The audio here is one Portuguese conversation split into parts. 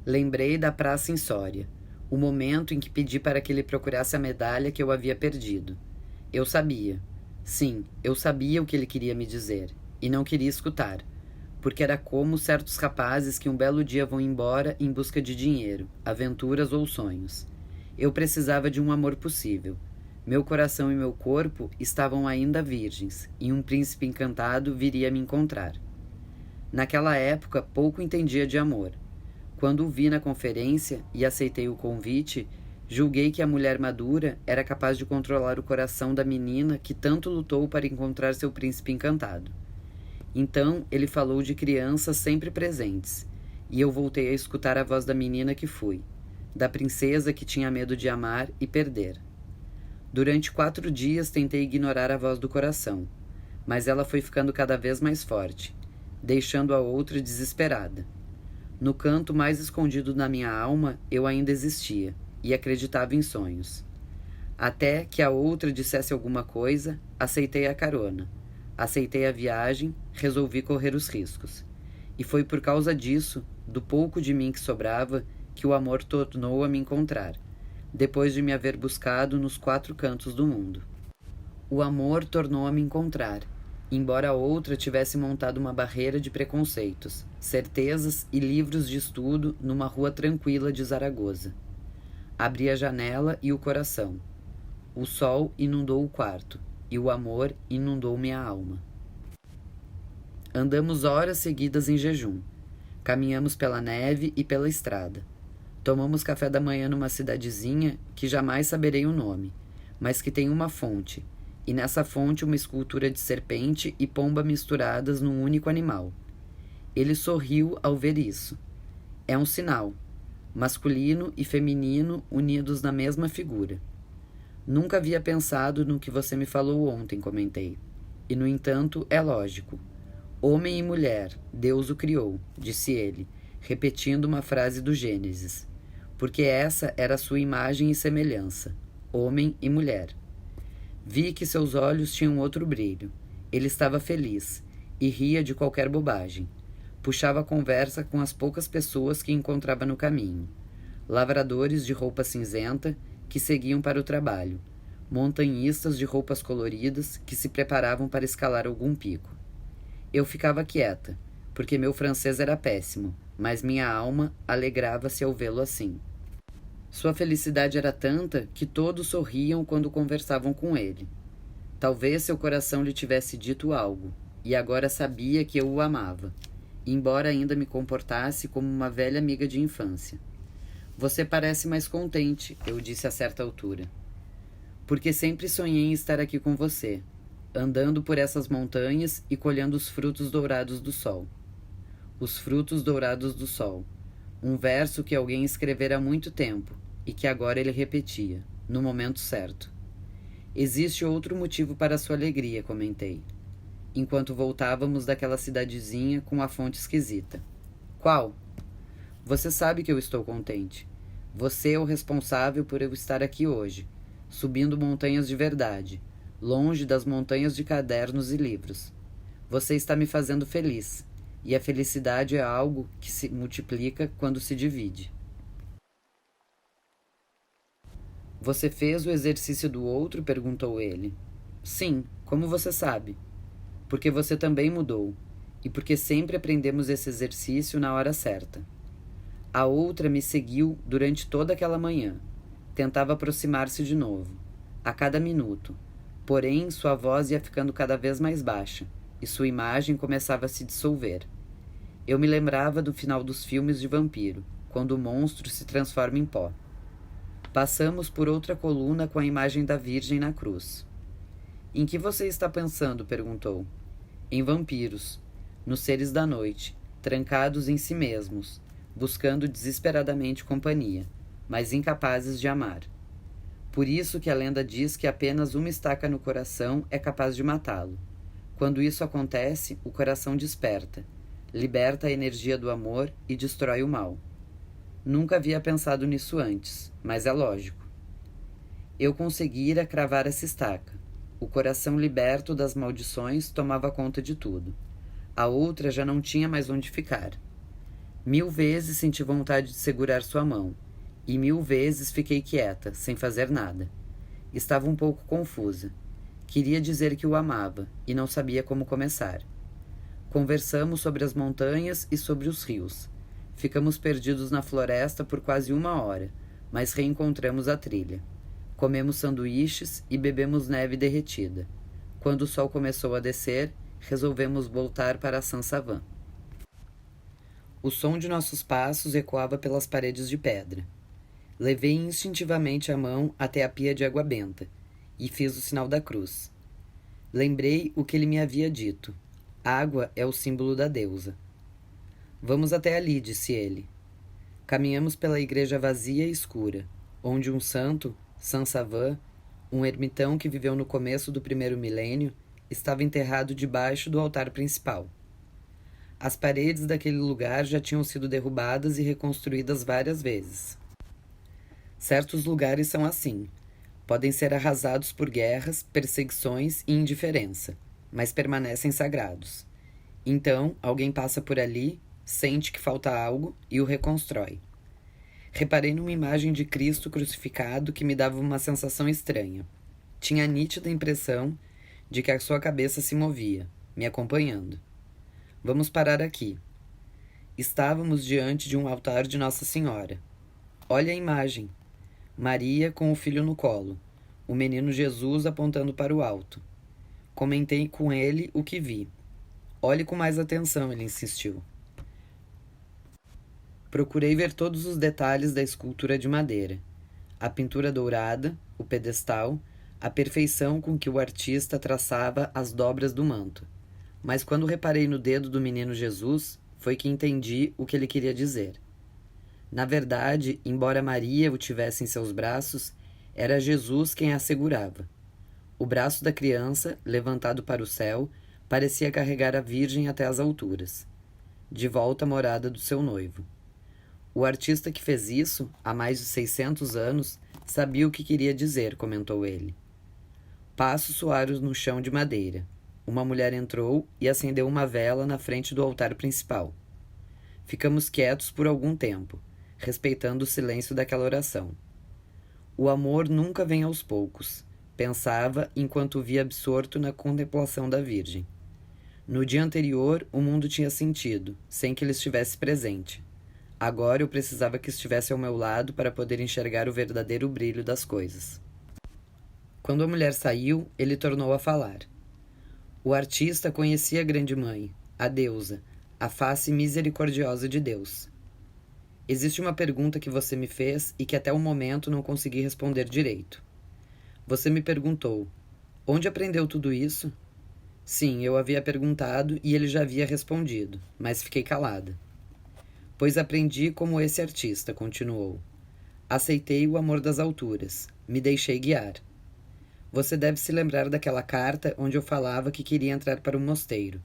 Lembrei da praça em Sória, o momento em que pedi para que ele procurasse a medalha que eu havia perdido. Eu sabia. Sim, eu sabia o que ele queria me dizer, e não queria escutar, porque era como certos rapazes que um belo dia vão embora em busca de dinheiro, aventuras ou sonhos. Eu precisava de um amor possível. Meu coração e meu corpo estavam ainda virgens, e um príncipe encantado viria me encontrar. Naquela época, pouco entendia de amor. Quando o vi na conferência e aceitei o convite, julguei que a mulher madura era capaz de controlar o coração da menina que tanto lutou para encontrar seu príncipe encantado. Então ele falou de crianças sempre presentes, e eu voltei a escutar a voz da menina que fui, da princesa que tinha medo de amar e perder. Durante 4 dias tentei ignorar a voz do coração, mas ela foi ficando cada vez mais forte, deixando a outra desesperada. No canto mais escondido da minha alma, eu ainda existia, e acreditava em sonhos. Até que a outra dissesse alguma coisa, aceitei a carona. Aceitei a viagem, resolvi correr os riscos. E foi por causa disso, do pouco de mim que sobrava, que o amor tornou a me encontrar, depois de me haver buscado nos 4 cantos do mundo. O amor tornou a me encontrar, embora a outra tivesse montado uma barreira de preconceitos, certezas e livros de estudo numa rua tranquila de Zaragoza. Abri a janela e o coração. O sol inundou o quarto, e o amor inundou minha alma. Andamos horas seguidas em jejum. Caminhamos pela neve e pela estrada. Tomamos café da manhã numa cidadezinha que jamais saberei o nome, mas que tem uma fonte, e nessa fonte uma escultura de serpente e pomba misturadas num único animal. Ele sorriu ao ver isso. É um sinal. Masculino e feminino unidos na mesma figura. Nunca havia pensado no que você me falou ontem, comentei. E, no entanto, é lógico. Homem e mulher, Deus o criou, disse ele, repetindo uma frase do Gênesis. Porque essa era a sua imagem e semelhança. Homem e mulher. Vi que seus olhos tinham outro brilho. Ele estava feliz e ria de qualquer bobagem. Puxava a conversa com as poucas pessoas que encontrava no caminho. Lavradores de roupa cinzenta que seguiam para o trabalho. Montanhistas de roupas coloridas que se preparavam para escalar algum pico. Eu ficava quieta, porque meu francês era péssimo, mas minha alma alegrava-se ao vê-lo assim. Sua felicidade era tanta que todos sorriam quando conversavam com ele. Talvez seu coração lhe tivesse dito algo, e agora sabia que eu o amava, embora ainda me comportasse como uma velha amiga de infância. Você parece mais contente, eu disse a certa altura. Porque sempre sonhei em estar aqui com você, andando por essas montanhas e colhendo os frutos dourados do sol. Os frutos dourados do sol. Um verso que alguém escrevera há muito tempo e que agora ele repetia, no momento certo. Existe outro motivo para a sua alegria, comentei, enquanto voltávamos daquela cidadezinha com a fonte esquisita. Qual? Você sabe que eu estou contente. Você é o responsável por eu estar aqui hoje, subindo montanhas de verdade, longe das montanhas de cadernos e livros. Você está me fazendo feliz, e a felicidade é algo que se multiplica quando se divide. Você fez o exercício do outro? Perguntou ele. Sim, como você sabe? Porque você também mudou, e porque sempre aprendemos esse exercício na hora certa. A outra me seguiu durante toda aquela manhã. Tentava aproximar-se de novo, a cada minuto. Porém, sua voz ia ficando cada vez mais baixa, e sua imagem começava a se dissolver. Eu me lembrava do final dos filmes de vampiro, quando o monstro se transforma em pó. Passamos por outra coluna com a imagem da Virgem na cruz. Em que você está pensando? Perguntou. Em vampiros, nos seres da noite, trancados em si mesmos, buscando desesperadamente companhia, mas incapazes de amar. Por isso que a lenda diz que apenas uma estaca no coração é capaz de matá-lo. Quando isso acontece, o coração desperta, liberta a energia do amor e destrói o mal. Nunca havia pensado nisso antes, mas é lógico. Eu conseguira cravar essa estaca. O coração liberto das maldições tomava conta de tudo. A outra já não tinha mais onde ficar. 1000 vezes senti vontade de segurar sua mão, e 1000 vezes fiquei quieta, sem fazer nada. Estava um pouco confusa. Queria dizer que o amava, e não sabia como começar. Conversamos sobre as montanhas e sobre os rios. Ficamos perdidos na floresta por quase 1 hora, mas reencontramos a trilha. Comemos sanduíches e bebemos neve derretida. Quando o sol começou a descer, resolvemos voltar para Saint-Savin. O som de nossos passos ecoava pelas paredes de pedra. Levei instintivamente a mão até a pia de água benta e fiz o sinal da cruz. Lembrei o que ele me havia dito. Água é o símbolo da deusa. Vamos até ali, disse ele. Caminhamos pela igreja vazia e escura, onde um santo, Saint-Savin, um ermitão que viveu no começo do 1º milênio, estava enterrado debaixo do altar principal. As paredes daquele lugar já tinham sido derrubadas e reconstruídas várias vezes. Certos lugares são assim. Podem ser arrasados por guerras, perseguições e indiferença, mas permanecem sagrados. Então, alguém passa por ali, sente que falta algo e o reconstrói. Reparei numa imagem de Cristo crucificado que me dava uma sensação estranha. Tinha a nítida impressão de que a sua cabeça se movia, me acompanhando. Vamos parar aqui. Estávamos diante de um altar de Nossa Senhora. Olha a imagem. Maria com o filho no colo, o menino Jesus apontando para o alto. Comentei com ele o que vi. Olhe com mais atenção, ele insistiu. Procurei ver todos os detalhes da escultura de madeira. A pintura dourada, o pedestal, a perfeição com que o artista traçava as dobras do manto. Mas quando reparei no dedo do menino Jesus, foi que entendi o que ele queria dizer. Na verdade, embora Maria o tivesse em seus braços, era Jesus quem a segurava. O braço da criança, levantado para o céu, parecia carregar a Virgem até as alturas, de volta à morada do seu noivo. O artista que fez isso, há mais de 600 anos, sabia o que queria dizer, comentou ele. Passos soaram no chão de madeira. Uma mulher entrou e acendeu uma vela na frente do altar principal. Ficamos quietos por algum tempo, respeitando o silêncio daquela oração. O amor nunca vem aos poucos, pensava enquanto o via absorto na contemplação da Virgem. No dia anterior, o mundo tinha sentido, sem que ele estivesse presente. Agora eu precisava que estivesse ao meu lado para poder enxergar o verdadeiro brilho das coisas. Quando a mulher saiu, ele tornou a falar. O artista conhecia a Grande Mãe, a deusa, a face misericordiosa de Deus. Existe uma pergunta que você me fez e que até o momento não consegui responder direito. Você me perguntou, onde aprendeu tudo isso? Sim, eu havia perguntado e ele já havia respondido, mas fiquei calada. Pois aprendi como esse artista, continuou. Aceitei o amor das alturas, me deixei guiar. Você deve se lembrar daquela carta onde eu falava que queria entrar para o mosteiro.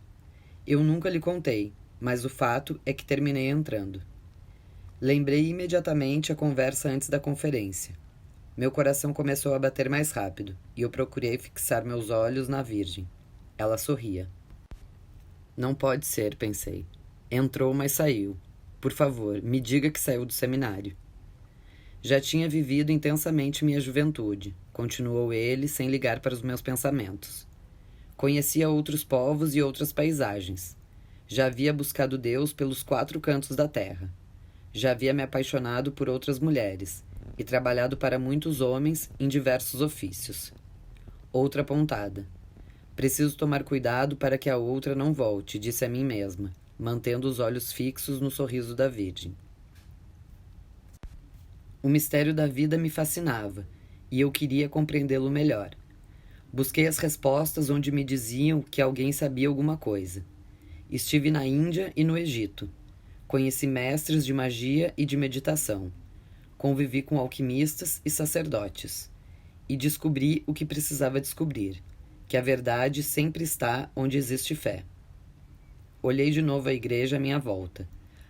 Eu nunca lhe contei, mas o fato é que terminei entrando. Lembrei imediatamente a conversa antes da conferência. Meu coração começou a bater mais rápido, e eu procurei fixar meus olhos na Virgem. Ela sorria. Não pode ser, pensei. Entrou, mas saiu. Por favor, me diga que saiu do seminário. Já tinha vivido intensamente minha juventude, continuou ele sem ligar para os meus pensamentos. Conhecia outros povos e outras paisagens. Já havia buscado Deus pelos 4 cantos da terra. Já havia me apaixonado por outras mulheres e trabalhado para muitos homens em diversos ofícios. Outra pontada. Preciso tomar cuidado para que a outra não volte, disse a mim mesma, mantendo os olhos fixos no sorriso da Virgem. O mistério da vida me fascinava e eu queria compreendê-lo melhor. Busquei as respostas onde me diziam que alguém sabia alguma coisa. Estive na Índia e no Egito. Conheci mestres de magia e de meditação. Convivi com alquimistas e sacerdotes. E descobri o que precisava descobrir, que a verdade sempre está onde existe fé. Olhei de novo a igreja à minha volta.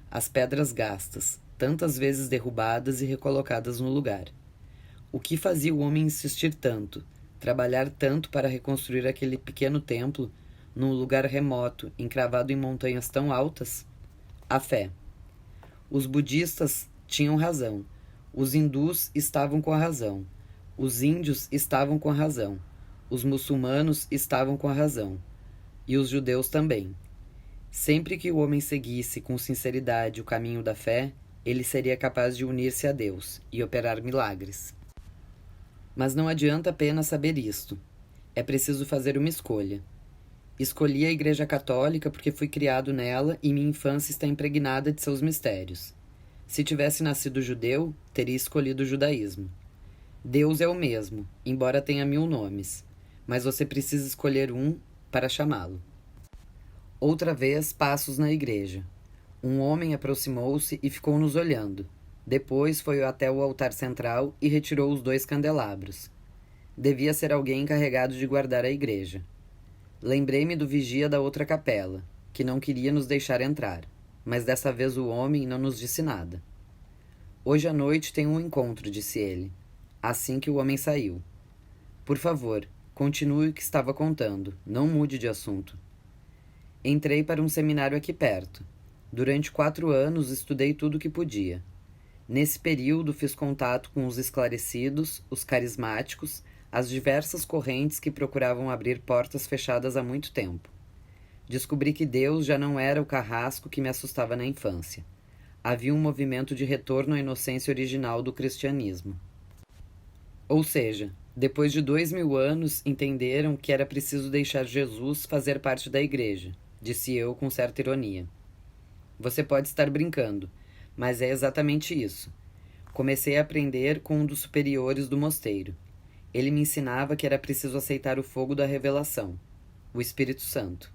As pedras gastas, tantas vezes derrubadas e recolocadas no lugar. O que fazia o homem insistir tanto, trabalhar tanto para reconstruir aquele pequeno templo num lugar remoto, encravado em montanhas tão altas? A fé. Os budistas tinham razão. Os hindus estavam com a razão. Os índios estavam com a razão. Os muçulmanos estavam com a razão. E os judeus também. Sempre que o homem seguisse com sinceridade o caminho da fé, ele seria capaz de unir-se a Deus e operar milagres. Mas não adianta apenas saber isto. É preciso fazer uma escolha. Escolhi a Igreja Católica porque fui criado nela e minha infância está impregnada de seus mistérios. Se tivesse nascido judeu, teria escolhido o judaísmo. Deus é o mesmo, embora tenha 1000 nomes, mas você precisa escolher um para chamá-lo. Outra vez, passos na igreja. Um homem aproximou-se e ficou nos olhando. Depois foi até o altar central e retirou os 2 candelabros. Devia ser alguém encarregado de guardar a igreja. Lembrei-me do vigia da outra capela, que não queria nos deixar entrar, mas dessa vez o homem não nos disse nada. Hoje à noite tem um encontro, disse ele, assim que o homem saiu. Por favor, continue o que estava contando, não mude de assunto. Entrei para um seminário aqui perto. Durante 4 anos estudei tudo o que podia. Nesse período fiz contato com os esclarecidos, os carismáticos, as diversas correntes que procuravam abrir portas fechadas há muito tempo. Descobri que Deus já não era o carrasco que me assustava na infância. Havia um movimento de retorno à inocência original do cristianismo. Ou seja, depois de 2000 anos, entenderam que era preciso deixar Jesus fazer parte da igreja, disse eu com certa ironia. Você pode estar brincando, mas é exatamente isso. Comecei a aprender com um dos superiores do mosteiro. Ele me ensinava que era preciso aceitar o fogo da revelação, o Espírito Santo.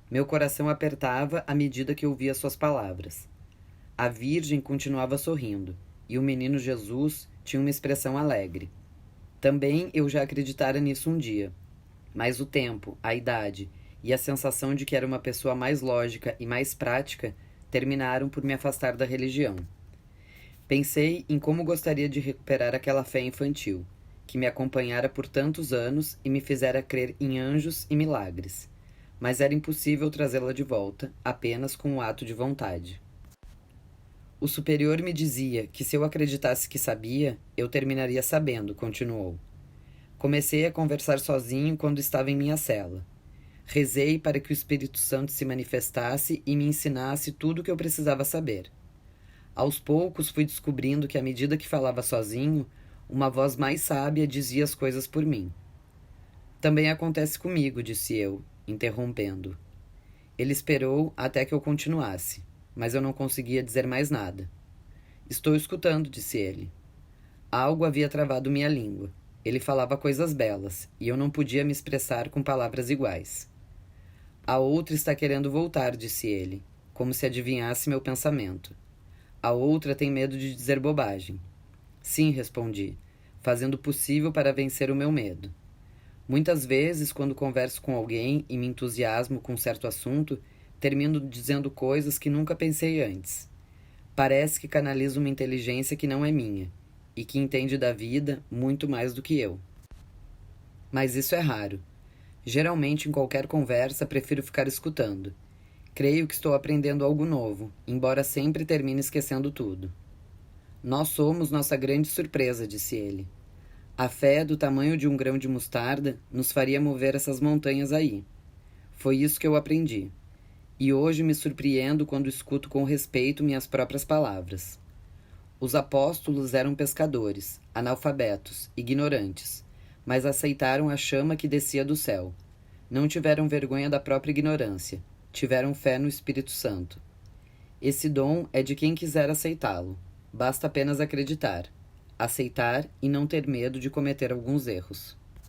Meu coração apertava à medida que ouvia suas palavras. A Virgem continuava sorrindo, e o menino Jesus tinha uma expressão alegre. Também eu já acreditara nisso um dia, mas o tempo, a idade e a sensação de que era uma pessoa mais lógica e mais prática terminaram por me afastar da religião. Pensei em como gostaria de recuperar aquela fé infantil, que me acompanhara por tantos anos e me fizera crer em anjos e milagres, mas era impossível trazê-la de volta apenas com o ato de vontade. O superior me dizia que se eu acreditasse que sabia, eu terminaria sabendo, continuou. Comecei a conversar sozinho quando estava em minha cela. Rezei para que o Espírito Santo se manifestasse e me ensinasse tudo o que eu precisava saber. Aos poucos fui descobrindo que à medida que falava sozinho, uma voz mais sábia dizia as coisas por mim. Também acontece comigo, disse eu, interrompendo. Ele esperou até que eu continuasse, mas eu não conseguia dizer mais nada. Estou escutando, disse ele. Algo havia travado minha língua. Ele falava coisas belas, e eu não podia me expressar com palavras iguais. A outra está querendo voltar, disse ele, como se adivinhasse meu pensamento. A outra tem medo de dizer bobagem. Sim, respondi, fazendo o possível para vencer o meu medo. Muitas vezes, quando converso com alguém e me entusiasmo com um certo assunto, termino dizendo coisas que nunca pensei antes. Parece que canalizo uma inteligência que não é minha, e que entende da vida muito mais do que eu. Mas isso é raro. Geralmente, em qualquer conversa, prefiro ficar escutando. Creio que estou aprendendo algo novo, embora sempre termine esquecendo tudo. Nós somos nossa grande surpresa, disse ele. A fé do tamanho de um grão de mostarda nos faria mover essas montanhas aí. Foi isso que eu aprendi. E hoje me surpreendo quando escuto com respeito minhas próprias palavras. Os apóstolos eram pescadores, analfabetos, ignorantes, mas aceitaram a chama que descia do céu. Não tiveram vergonha da própria ignorância, tiveram fé no Espírito Santo. Esse dom é de quem quiser aceitá-lo. Basta apenas acreditar e não ter medo de cometer alguns erros.